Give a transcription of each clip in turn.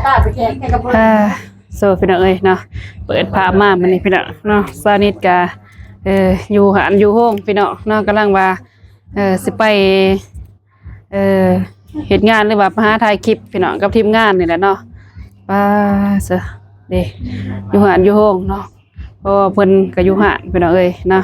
ตาไปแข่งกับโซพี่น้องเอ้ยเนาะเปิดภาพมามันนี่พี่น้องเนาะซานิดกาอยู่หันอยู่ห้องพี่น้องเนาะกำลังว่าสิไปเหตุงานหรือว่าหาถ่ายคลิปพี่น้องกับทีมงานนี่แหละเนาะป้าเสเด้อยู่หันอยู่ห้องเนาะเพราะเพิ่นก็อยู่หันพี่น้องเอ้ยเนาะ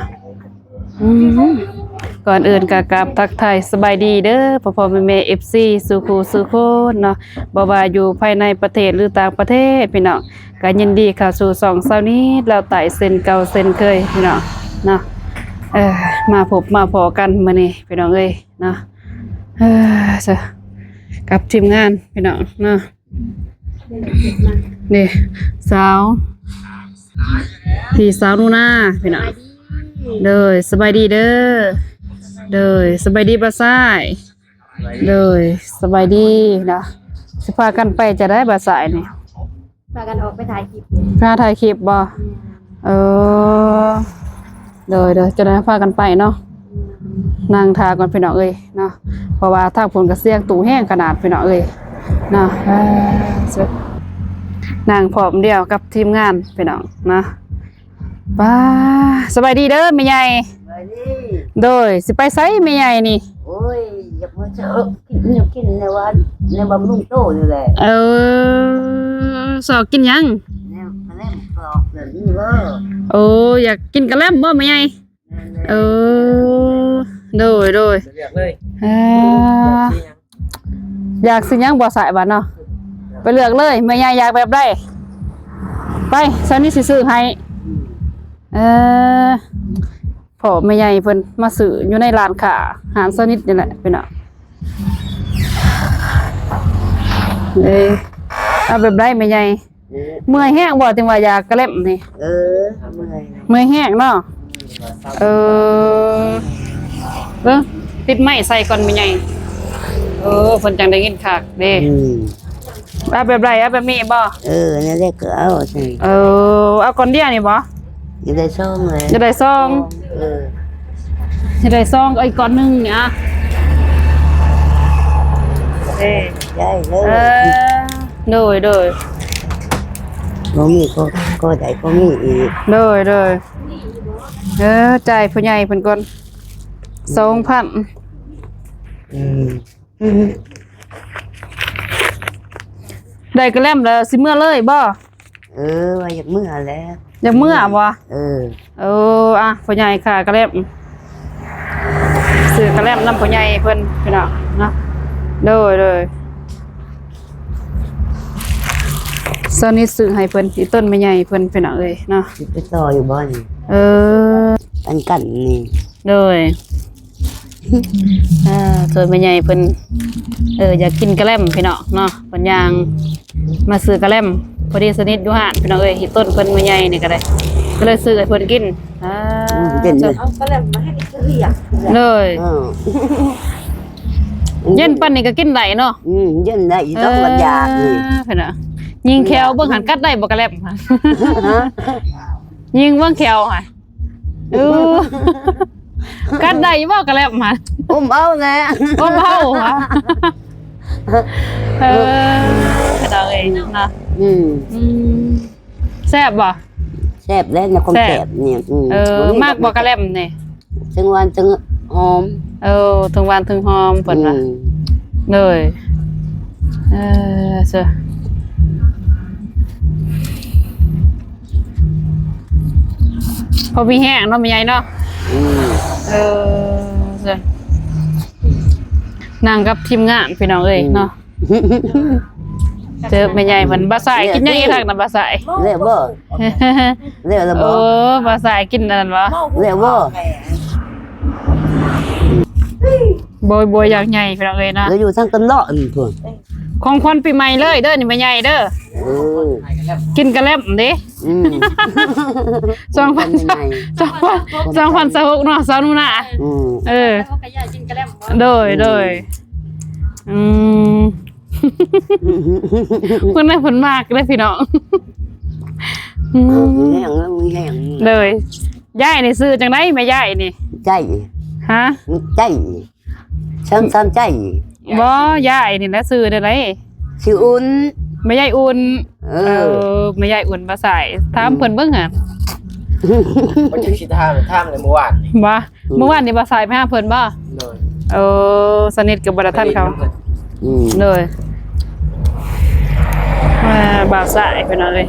ก่อนอื่นก็กราบทักทายสบายดีเด้อพ่อแม่ FC สู่คู่สู่คนเนาะบ่ว่าอยู่ภายในประเทศหรือต่างประเทศพี่น้องก็ยินดีเข้าสู่2เช้านี้แล้วไต่เส้นเก่าเส้นเคยพี่น้องเนาะมาพบมาพอกันมื้อนี้พี่น้องเอ้ยเนาะจ้ะกับทีมงานพี่น้องเนาะนี่สาวพี่สาวนูนาพี่น้องเด้อสบายดีเด้อเด้อสบายดีบ่ซ้ายเด้อสบายดีนะสิพากันไปจะได้บ่ซ้ายนี่พากันออกไปถ่ายคลิปพาถ่ายคลิปบ่เด้อจะได้พากันไปเนาะนั่งทาก่อนพี่น้องเอ้ยเนาะเพราะว่าทางฝนก็เสียงตู่แห้งขนาดพี่น้องเอ้ยเนาะนั่งพร้อมเดียวกับทีมงานพี่น้องนะป้าสบายดีเด้อแม่ใหญ่โดยสิไปไสแม่ใหญ่นี่โอ้ยอยากมาเจอกินในวันในบำรุงโตนี่แหละสอกกินยังแม่กรอบแบบนี้ว่าอยากกินกะแลมบ่แม่ใหญ่โดยอยากเลยอยากสิยังบ่สายบัดเนาะไปเลือกเลยแม่ใหญ่อยากแบบใดไปซันนี่สิซื้อให้พ่อแม่ใหญ่เพิ่นมาซื้ออยู่ในร้านค้าหารสนิทนี่แหละพี่น้องเอาแบบใดแม่ใหญ่เมื่อยแห้งบ่จังว่าอยากกะเล็บนี่เมื่อยแห้งเนาะติดไม้ใส่ก่อนแม่ใหญ่เพิ่นจังได้ยินคักเด้เอาแบบใดเอาแบบนี้บ่นี่ได้ก็เอาสิเอาก่อนเดียวนี่บ่จะได้ซ่องเลยจะได้ซ่องจะได้ซ่องอีกก่อนนึงเนี่ยได้เลยโดยก็มีก็ได้ก็มีอีกโดยจ่ายผู้ใหญ่เพิ่นก่อน2,000ได้กระแลมแล้วสิเมื่อเลยบ่ว่าอยากเมื่อแล้วอยากเมื่อบ่ผู้ใหญ่ค่ะกระแลมซื้อกระแลมนำผู้ใหญ่เพิ่นพี่น้องเนาะโดยซอนี่ซื้อให้เพิ่นที่ต้นแม่ใหญ่เพิ่นพี่น้องเอ้ยเนาะไปต่ออยู่บ้านกันนี่โดยส่วนแม่ใหญ่เพิ่นอยากกินกระแลมพี่น้องเนาะเพิ่นย่างมาซื้อกระแลมพอดีสนิทอยู่หานพี่น้องเอ้ยที่ต้นเพิ่นแม่ใหญ่นี่ก็ได้ก็เลยซื้อให้เพิ่นกินเอากระแลมมาให้ซื้ออ่ะเลยเย็นปันนี่ก็กินได้เนาะเย็นได้ต้องบรรยากนี่พี่น้องยิงแควเบิ่งหันกัดได้บ่กระแลมค่ะยิงเบิ่งแควค่ะกัดได้บ่กระแลมค่ะเอาแน่เอาค่ะพี่น้องเอ้ยเนาะแซ่บบ่แซ่บแล้วนะคนแซ่บเนี่ยมากบ่กระแลมนี่ถึงวันถึงหอมถึงวันถึงหอมเพิ่นว่าเลยเจ้าพอมีแห้งเนาะแม่ใหญ่เนาะเจ้านั่งกับทีมงานพี่น้องเอ้ยเนาะเจอแม่ใหญ่เหมือนบาสายกินยังอีกทางนะบาสายเรียบบ่เรียบแล้วบ่บาสายกินนั่นวะเรียบบ่บอยอยากใหญ่พี่น้องเอ้ยนะแล้วอยู่ทางตลอดนี่พุ่นของควันปีใหม่เลยเด้อนี่แม่ใหญ่เด้อกินกระแลมดิ2,000สหกเนาะสาวนูน่ะโดยเพิ่นได้ผลมากเลยพี่น้องเลยย่ายนี่ซื้อจังได๋แม่ย่ายนี่ใจฮะใจซ้ำใจบ่ย่ายนี่แหละซื้อได้ไดชื่ออุ่น ไม่ใหญ่อุ่น Ừ. ไม่ใหญ่อุ่นมาใส่ถามเพิ่นเบิ่งอ่ะ มันจะคิดท่ามในเมื่อวานนี่ บ่เมื่อวานนี่บ่ใส่ไปหาเพิ่นบ่ เลย สนิทกับบ่ได้ทันเขา Ừ. เลยบ่าวใส่เพิ่นเอาเลย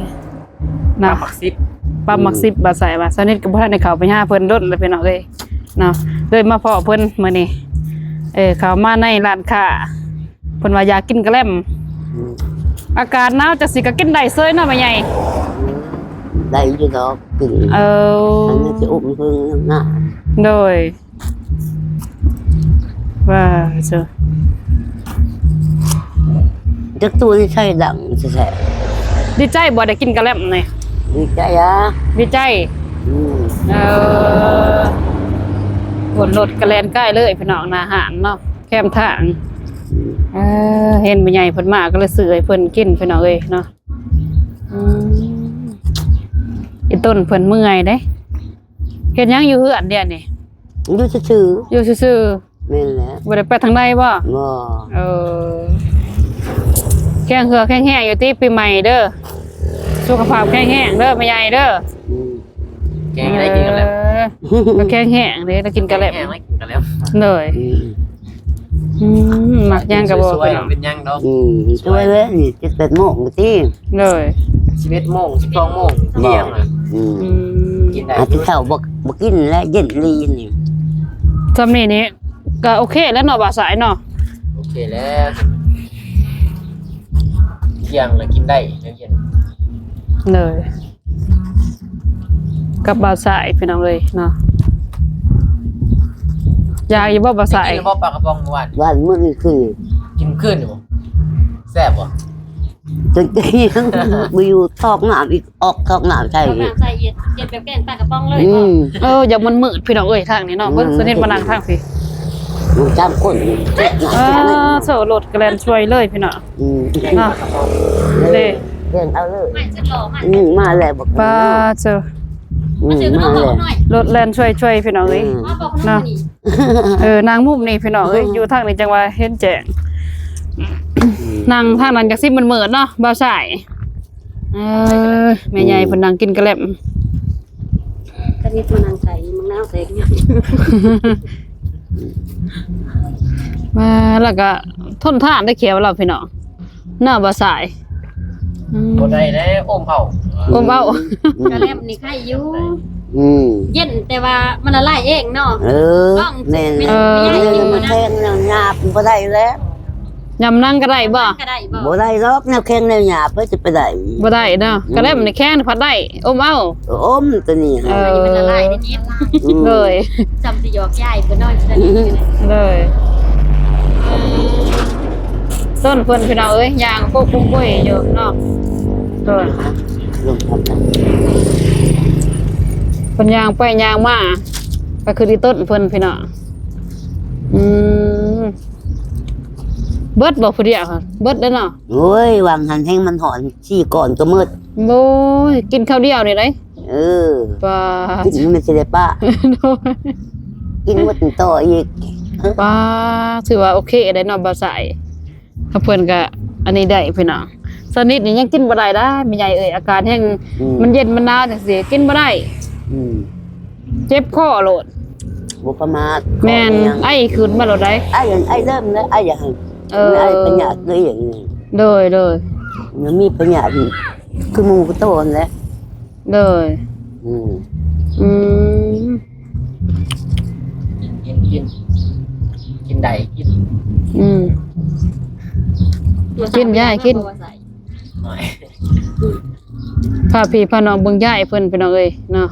มา นะ หมักซิป ปั๊มมัก10บ่าวใส่ว่าสนิทกับบ่ทันได้เข้าไปหาเพิ่นดนเลยเพิ่นเอาเลยเนาะเลยมาพ้อเพิ่นมื้อนี้เข้ามาในร้านค้าเพิ่นว่าอยากกินกะแล่ม Ừ. อากาศหนาวจังสิก็กินได้เซยเนาะแม่ใหญ่ Đây chứ đó kì เออ anh sẽ ôm hương nè โดยว่าเจ้า chắc tôi đi say đặng sẽ ดีใจบ่ได้กินกะแล่มนี่ đi chạy á ดีใจ ừ. บนรถกระแลนใกล้เลยพี่น้องอาหารเนาะแคมทางเห็นแม่ใหญ่เพิ่นมาก็เลยซื้อให้เพิ่นกินพี่น้องเอ้ยเนาะอีต้นเพิ่นเมื่อยเด้เฮ็ดหยังอยู่เฮือนเดี๋ยวนี้ Như sư sư อยู่ซื่อ nên là ๆบ่ได้ไปทางใดบ่ ngò แข้งเหือแข้งแห้งอยู่ที่ปีใหม่เด้อสุขภาพแข็งแห้งเด้อแม่ใหญ่เด้อ ừ. แกงอะไรกินกันแล้ว ก็แข็งแห้งเด้แล้วกินกะแล่ม แกงอะไรกินกันแล้ว เลย Ừ. มักย่างกับบ่ สวย พี่น้อง ๆเป็นยังดอก Ừ. Tôi đấy thì chắc phải mộng một tí เลย 11 โมง 12 โมงเที่ยงอ่ะ ừ. กินได้ À cái thảo bọc kín lại dân ly nhỉ สำนี้นี้ก็โอเคแล้วเนาะบ่าวสายเนาะ โอเคแล้วเที่ยงแล้วกินได้แล้วเย็น เลยกับบ่าวสายพี่น้องเลยเนาะอยากอยู่บ่บ่าวสาย กินแล้วบ่ปลากระป๋องเมื่อวาน Và mưa thì khử กินขึ้นอยู่บ่แซ่บบ่ Tôi tí Biu thọc nạm ít ọc thọc nạm เอา chạy น้ำใส่เย็ดแบบแกงปลากระป๋องเลย Ừ. อย่ามันมืดพี่น้องเอ้ยทางนี้เนาะเบิ่งสนิทมานั่งทางพี่ Một trăm cuộn chết nạ โซ่รถกระแลนช่วยเลยพี่น้อง Ừ. เนาะเด้ Đèn ao lợi ไม่จะหล่อมัน Ừ. Mà lại bọc ป้าเจอ มาซื้อ Ừ. ขนม Mà บอก lại หน่อย รถแลนช่วยพี่น้องเอ้ย Ừ. มาบอกขนมนี่ นางมุมนี่พี่น้องเอ้ยอยู่ทางนี้จังว่าเห็นแจ้งนางทางนั้นจักสิมันเหมือนเนาะบ่าวสายแม่ใหญ่เพิ่นนั่งกินกระแลม กระนิดมานั่งใส่มังนาวใส่เนี่ย มาแล้วก็ทนทานได้เขียวเราพี่น้องหน้าบ่าวสาย บ่ได้แล้วอมเผา อมเอา กระเล่มนี่ใครอยู่ Ừ. เย็นแต่ว่ามันละลายเองเนาะ Ừ. Nên Mình- nên mà khen là nhà bố đây đấy ยำนั่งก็ได้บ่ ก็ได้บ่ bố đây đó nào khen nào nhà phải chụp cái đẩy บ่ได้เนาะกระแลมนี่แข้งพัดได้อมเอา ôm tôi nhỉ มันละลายนิด เลย ๆจำสิหยอกยายเพิ่นน้อยจะนี่ เลยต้นเพิ่นพี่น้องเอ้ยยางพวกปุ้งปุ้ยอยู่เนาะเลย Dùng thật là เพิ่นยางไปยางมาก็คือที่ต้นเพิ่นพี่น้องเบิดบ่ผู้เดียวค่ะเบิดแล้วเนาะ ôi hoàng hành thanhมันหอนchỉ còn có mượt โอ้ยกินข้าวเดียวนี่ได้ ừ ป้า kinhมันจะได้ป้ากินหมดต่ออีก ป้าถือว่าโอเคได้เนาะบ่าวสายถ้าเพิ่นก็อันนี้ได้พี่น้องสนิทนี่ยังกินบ่ได้ได้แม่ใหญ่เอ้ยอาการแห้งมันเย็นมันหนาวจังซี่กินบ่ได้ ừ เจ็บคอโลด บุประมาท แม่นไอ้ขึ้นมาโลดได้ ไอ้อย่างไอ้เริ่มแล้วไอ้อย่างไอ้ปัญญาเลยอย่างนี้ โดย มันมีปัญญาคือมูก็โตนแล้ว โดย อืม อืม กินได้กิน อืม กินยายกิน หน่อย พาพี่พาน้องเบิ่งยายเพิ่นพี่น้องเอ้ยเนาะ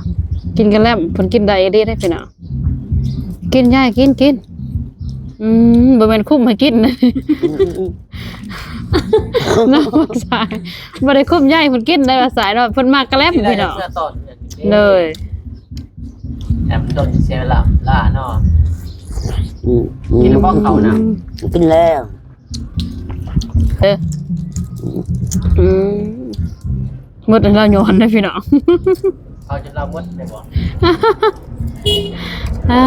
กินกันแล้วเพิ่นกินได้ดีได้พี่น้องกินยายกินบ่แม่นคุ้มให้กินนะเนาะว่าสายบ่ได้คุ้มยายเพิ่นกินได้ว่าสายเนาะเพิ่นมากกะแลม กินได้ พี่น้อง เสื้อต้น เลย แอมต้นเสียละล่าเนาะ อืม กินแล้วก็เขานะ กินแล้ว อืมหมดแล้วย้อนได้พี่น้อง เขาจนเราหมดเลยบ่ อ่า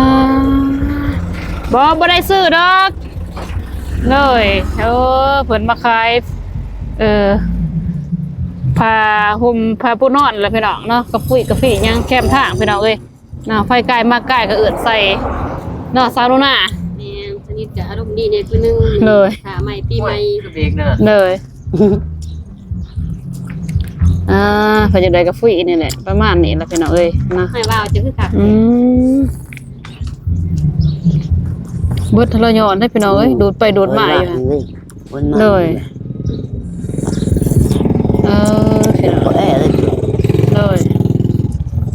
บ่ได้ซื้อดอกเลยเพิ่นมาขาย ผ้าห่มผ้าปูนอนแล้วพี่น้องเนาะกระฟุ้ยกระฟี่ยังแคมทางพี่น้องเอ้ยเนาะไฟใกล้มาใกล้ก็เอิ้นใส่เนาะซาวโนนา แม่สนิทจะอารมณ์ดีเนี่ยคือนึง เลย ขาใหม่ปีใหม่ คือเบรกเนอะ เลยเพิ่นจะได้กระฟุ้ยนี่แหละประมาณนี้ล่ะพี่น้องเอ้ยนะ ไม่ว่าจะคือขา เบิดทะเลย้อนได้พี่น้องเอ้ยดูดไปดูดมาอยู่ วันมา เลยพี่น้อง ก็แอ่เลย เลย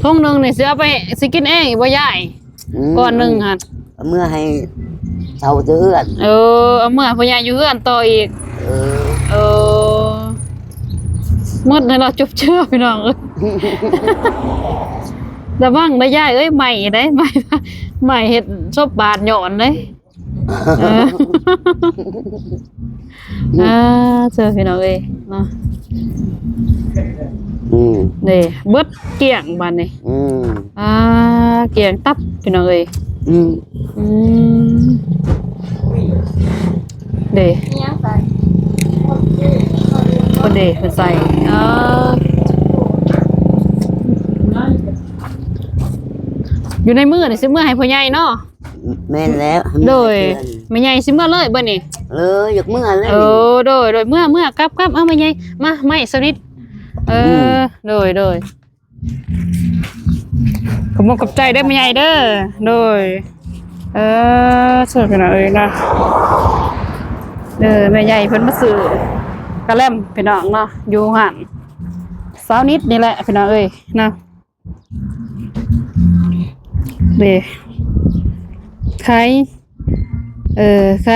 ทุ่งหนึงนี่สิเอาไปสิกินเองบ่ยายก้อนหนึงหั่น เมื่อให้เช่าเดือน เอาเมื่อพ่อใหญ่อยู่เฮือนต่ออีกหมดให้เราจบเชื่อพี่น้องเอ้ยระวังได้ยายเอ้ยใหม่ได้ใหม่เฮ็ดซบบาดหย่อนเด้เจอพี่น้องเอ้ยเนาะนี่เบิดเกี่ยงบัดนี้เกี่ยงตับพี่น้องเอ้ยเด้ เนี่ยใส่ คนเด้เพิ่นใส่อยู่ในมือนี่สิมื้อให้พ่อใหญ่เนาะ แม่นแล้ว โดยแม่ใหญ่สิมื้อเลยเบิ่นี่ เลยอยากเมื่อเลย โดยเมื่อกลับเอาแม่ใหญ่มาไม่สนิทโดยขอบคุณขอบใจเด้อแม่ใหญ่เด้อโดยสวยพี่น้องเอ้ยนะแม่ใหญ่เพิ่นมาซื้อกระแลมพี่น้องเนาะอยู่หั่นสาวนิดนี่แหละพี่น้องเอ้ยนะเด้ข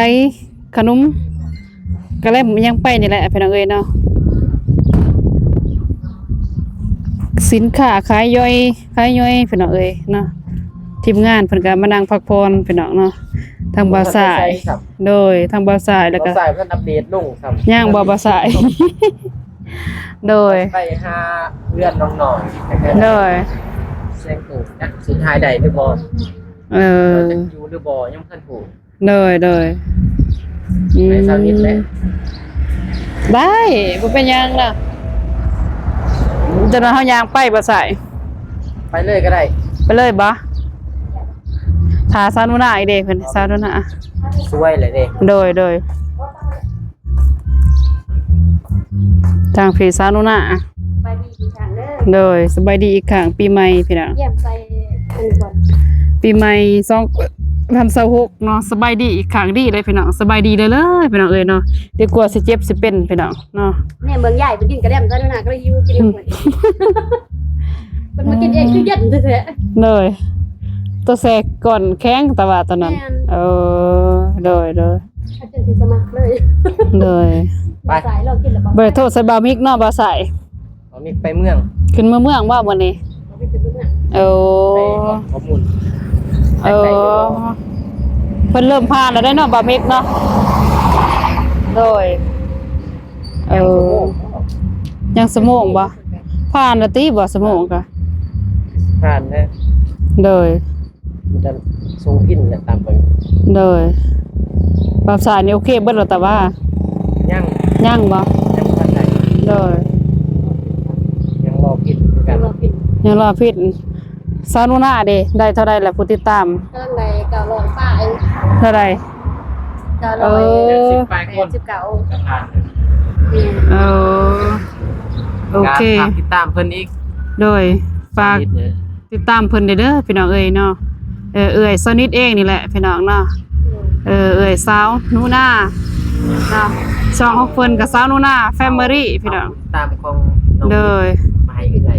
ายขนมกระแลมยังไปนี่แหละพี่น้องเอ้ยเนาะสินค้าขายย่อยพี่น้องเอ้ยเนาะทีมงานเพิ่นก็มานั่งพักผ่อนพี่น้องเนาะทางบ่าวสายโดยทางบ่าวสายแล้วก็ ใส่เพื่อนอัปเดตลงครับ ย่างบ่าวสายโดย ไปหาเพื่อนน้องหน่อย โดย เสียงถูกนะสินทายใดหรือบอจะอยู่หรือบยังเพื่อนถูก โดยไปสาวิตเลย ได้บ่เป็นหยังล่ะจะนอนเฮายางไปบ่สาย ไปเลยก็ได้ ไปเลยบ่ทาซานุนาอีเด้เพิ่นซานุนา สวยเลยเด้ โดยทางพี่ซานุนา ไปดีดีทางเด้อ โดยสบายดีอีกครั้งปีใหม่พี่น้อง เยี่ยมใส่อันก่อน ปีใหม่2026เนาะสบายดีอีกครั้งดีเลยพี่น้องสบายดีเลยพี่น้องเอ้ยเนาะดีกว่าสิเจ็บสิเป็นพี่น้องเนาะ เนี่ยเมืองใหญ่ไปกินกระเดี่ยมซะด้วยนะก็เลยยิ้วกินเองหมดมันมากินเองคือเย็นแท้ เลยตัวแสกก่อนแข้งตะว่าตอนนั้นโดย ๆอาจารย์สิสมัครเลย ไป สายเรากินแล้วบ่ บ่ได้โทษใส่บามิกเนาะบ่ใส่ เอามิกไปเมือง ขึ้นเมืองว่ามื้อนี้ ไปซื้อเมือง ไปข้อมูล เพิ่นเริ่มผ่านแล้วได้เนาะบามิกเนาะโดยยังสมองบ่ผ่านแล้วติบ่สมองก็ ผ่านนะ โดย มันจะสูงขึ้นเนี่ยตามไป โดยปรับสายนี่โอเคเบิดแล้วแต่ว่า ยัง ยังบ่ ยังผ่านได้ โดย ยังรอผิดกัน เรากิน ยังรอผิดซานุนาเด้ได้เท่าใดแล้วผู้ติดตาม กำลังใน900ป้าเอง เท่าใด 900 10 ปลายคน 19 กับผ่าน นี่ โอเค การติดตามเพิ่นอีก โดยฝากติดตามเพิ่นเด้อพี่น้องเอ้ยเนาะเอ้ยสนิทเองนี่แหละพี่น้องเนาะเอ้ยสาวนูนาเนาะช่องของเพิ่นกับสาวนูนาแฟมิลี่พี่น้อง ตามของน้อง โดย มาให้กันได้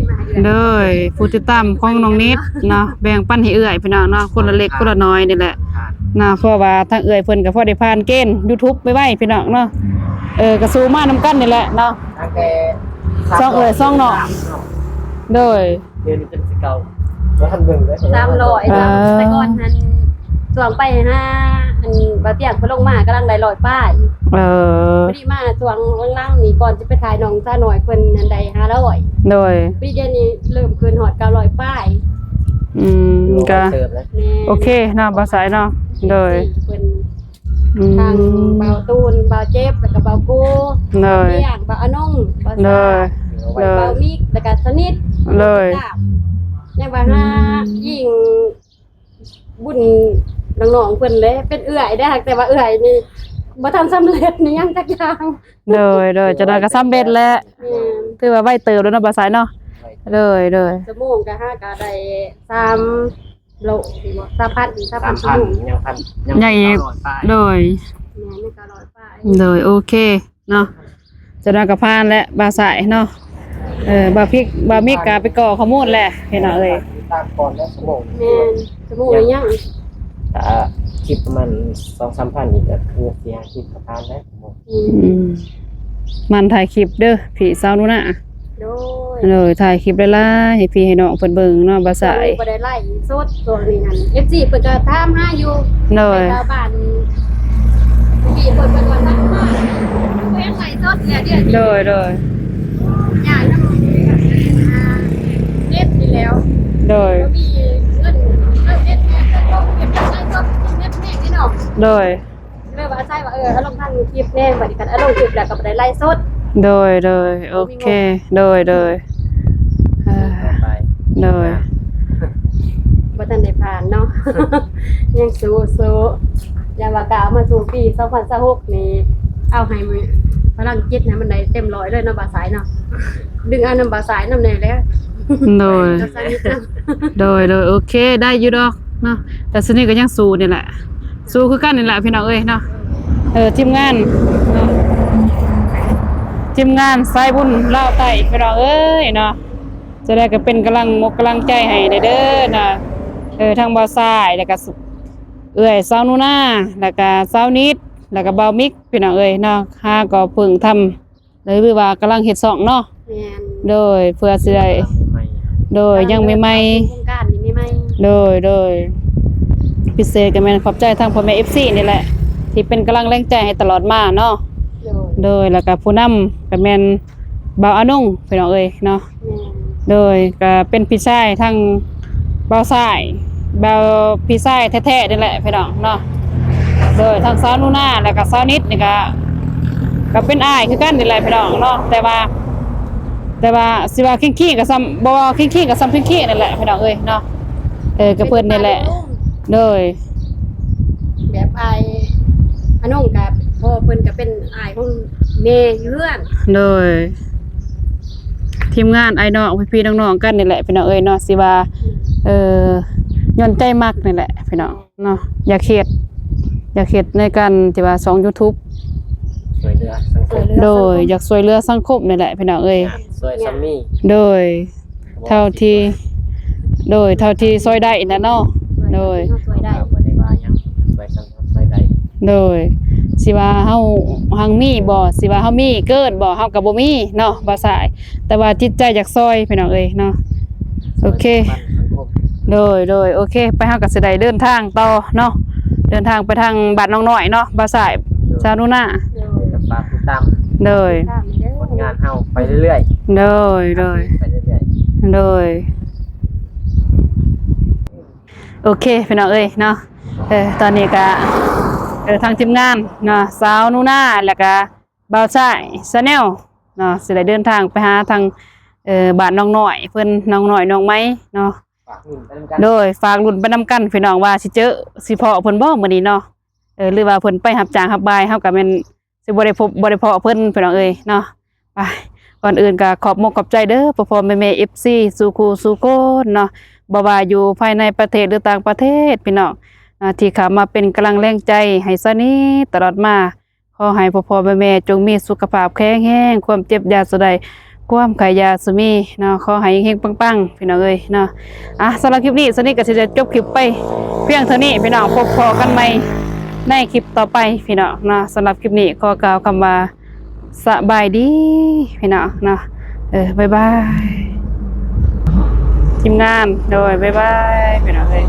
โดยผู้ติดตามของน้องนิดเนาะแบ่งปันให้เอื้อยพี่น้องเนาะคนละเล็กคนละน้อยนี่แหละ ผ่าน นะเพราะว่าทางเอื้อยเพิ่นก็พอได้ผ่านเกณฑ์ YouTube ไว้พี่น้องเนาะก็สู้มานำกันนี่แหละเนาะ ตั้งแต่ ซ่องเอ่ยซ่องเนาะ โดย เดือนนี้เป็นสิเก่าแล้วทันเบิ่งได้ 300แต่ก่อนหันส่วงไป5อันบ่เตียงเพิ่นลงมากำลังได้100ป้าย พอดีมาส่วงล่างๆนี่ก่อนจะไปถ่ายน้องซ่าหน่อยเพิ่นอันใด500 โดย พอดีเดี๋ยวนี้เริ่มขึ้นฮอด900ป้าย ก็ เติมแล้ว แม่ โอเคเนาะบ่สายเนาะโดย เพิ่นทางเบาตูนเบาเจ็บแล้วก็เบากู โดย เปียกเบาอนงเบา โด ซ่าย โอ้ ไว้ เลย เบามีแล้วก็สนิท เลย ยังว่าหายิ่งบุญน้องๆเพิ่นเลยเป็นเอื้อยได้แต่ว่าเอื้อยนี่บ่ทันสำเร็จนี่ยังจักอย่าง เลยจะได้ก็สำเร็จแล้ว แม่น ถือว่าไว้เติบแล้วเนาะบ่สายเนาะเลย ชั่วโมงก็ห้าก็ได้3โลดีบ่3,000 3,000ชั่วโมง ยังพัน ยังอีก ตลอดไป เลย แม่นก็100ป้าย เลยโอเคเนาะจะได้ก็ผ่านแล้วบ่สายเนาะบ่พริกบ่มีกาไปก่อข้อมูลแหละพี่น้องเอ้ย ตามก่อนแล้วสมอง แม่นชั่วโมงละยัง ถ้าคลิปประมาณ 2-3 พันนี่ก็คือเสียคลิปกับทานแล้วสมอง มันถ่ายคลิปเด้อพี่สาวนูน่ะ โดย เลยถ่ายคลิปหลายๆให้พี่ให้น้องเพิ่นเบิ่งเนาะบ่สาย บ่ได้ไล่สดตัวนี้นั่น FC เพิ่นก็ถามหาอยู่ เลย ชาวบ้านพี่เพิ่นเพิ่นว่าถามหาเพิ่นไล่สดเนี่ยเดี๋ยวนี้ เลย ย่างนำเน็ตนี่แล้ว เลย ก็มีเงินเน็ตแม่ก็ต้องเก็บไล่สดเน็ตแม่นี่เนาะ เลย เลยว่าใช่ว่าเอาลงทางคลิปแน่บัดนี้กันเอาลงคลิปแล้วก็บ่ได้ไล่สด เลยโอเคเลยอ่า ต่อไป เลย บ่ทันได้ผ่านเนาะ ยังสู้ๆอย่าว่ากเอามาสู่ปี2026นี่เอาให้มื้อพลังจิตนะมันได้เต็มร้อยเลยเนาะบาสายเนาะดึงเอาน้ำบาสายน้ำแน่แล้ว เลย เราสนิทนะ เลยโอเคได้อยู่ดอกเนาะแต่สนี่ก็ยังสู้นี่แหละสู้คือกันนี่แหละพี่น้องเอ้ยเนาะทีมงานเนาะทีมงานสายบุญลาวใต้พี่น้องเอ้ยเนาะจะได้ก็เป็นกำลังใจให้เด้อนะทางบ่าวสายแล้วก็เอ้ยสาวนูนาแล้วก็สาวนิดแล้วก็บ่าวมิกพี่น้องเอ้ยเนาะข้าก็เพิ่งทำเลยว่ากำลังเฮ็ดซ่องเนาะ แม่น โดยเพื่อสิได้ ใหม่ โดยยังไม่ วงการนี่ไม่ โดยพิเศษก็แม่นขอบใจทางพ่อแม่ FC นี่แหละที่เป็นกำลังแรงใจให้ตลอดมาเนาะ โดย แล้วก็ผู้นำก็แม่นบ่าวอนุ่งพี่น้องเอ้ยเนาะ แม่น โดยก็เป็นพี่ชายทางบ่าวชายบ่าวพี่ชายแท้ๆนี่แหละพี่น้องเนาะโดยทางสาวนูนาแล้วก็สาวนิดนี่ก็เป็นอ้ายคือกันนี่แหละพี่น้องเนาะแต่ว่าสิว่าคิงๆก็ซ้ำบ่ว่าคิงๆก็ซ้ำคิงๆนั่นแหละพี่น้องเอ้ยเนาะก็เพิ่นนี่แหละโดย แบบอายอันน้องกับพ่อเพิ่นก็เป็นอายของแม่อยู่เฮือน โดยทีมงานไอ้น้องพี่ๆน้องๆกันนี่แหละพี่น้องเอ้ยเนาะสิว่าย้อนใจมักนี่แหละพี่น้องเนาะอยากเฮ็ดในการที่ว่า2 YouTube สวยเรือสังคม โดยอยากช่วยเหลือสังคมนี่แหละพี่น้องเอ้ย สวยซัมมี่ โดยเท่าที่ช่วยได้นะเนาะโดย ช่วยได้ บ่ได้ว่าหยังสวยสังคมสวยใด โดยสิว่าเฮาหังมีบ่สิว่าเฮามีเกินบ่เฮาก็บ่มีเนาะบ่สาย แต่ว่าจิตใจอยากซอยพี่น้องเอ้ยเนาะโอเค สังคม โดยโอเคไปเฮาก็สิได้เดินทางต่อเนาะเดินทางไปทางบ้านน้องน้อยเนาะบ่สายชาวนุน่า กับฝากติดตาม โดย ตามเด้อ ผลงานเฮาไปเรื่อย โดย ๆไปเรื่อย โดยโอเคพี่น้องเอ้ยเนาะตอนนี้ก็ทางทีมงานเนาะสาวนูน่าแล้วก็บ่าวชายชาแนลเนาะสิได้เดินทางไปหาทางบ้านน้องน้อยเพิ่นน้องน้อยน้องไม้เนาะ ๆฝากหุ่นไปนำกัน โดยฝากรุ่นไปนำกันพี่น้องว่าสิเจอสิพอเพิ่นบ่มื้อนี้เนาะหรือว่าเพิ่นไปรับจ้างรับบายเฮาก็แม่นสิบ่ได้พบบ่ได้พอเพิ่นพี่น้องเอ้ยเนาะไปก่อนอื่นก็ขอบมกขอบใจเด้อพ่อๆแม่ๆ FC สู่คู่สู่คนเนาะบ่ว่าอยู่ภายในประเทศหรือต่างประเทศพี่น้องที่เข้ามาเป็นกำลังแรงใจให้ซะนี้ตลอดมาขอให้พ่อๆแม่ๆจงมีสุขภาพแข็งแรงความเจ็บยาสุใดความขายยาสุมีเนาะขอให้เฮงๆปังๆพี่น้องเอ้ยเนาะสำหรับคลิปนี้สนิทก็สิจะจบคลิปไปเพียงเท่านี้พี่น้องพบพอกันใหม่ในคลิปต่อไปพี่น้องเนาะสำหรับคลิปนี้ขอกล่าวคำว่าสบายดีพี่น้องเนาะบ๊ายบายทีมงานโดยบ๊ายบายพี่น้องเอ้ย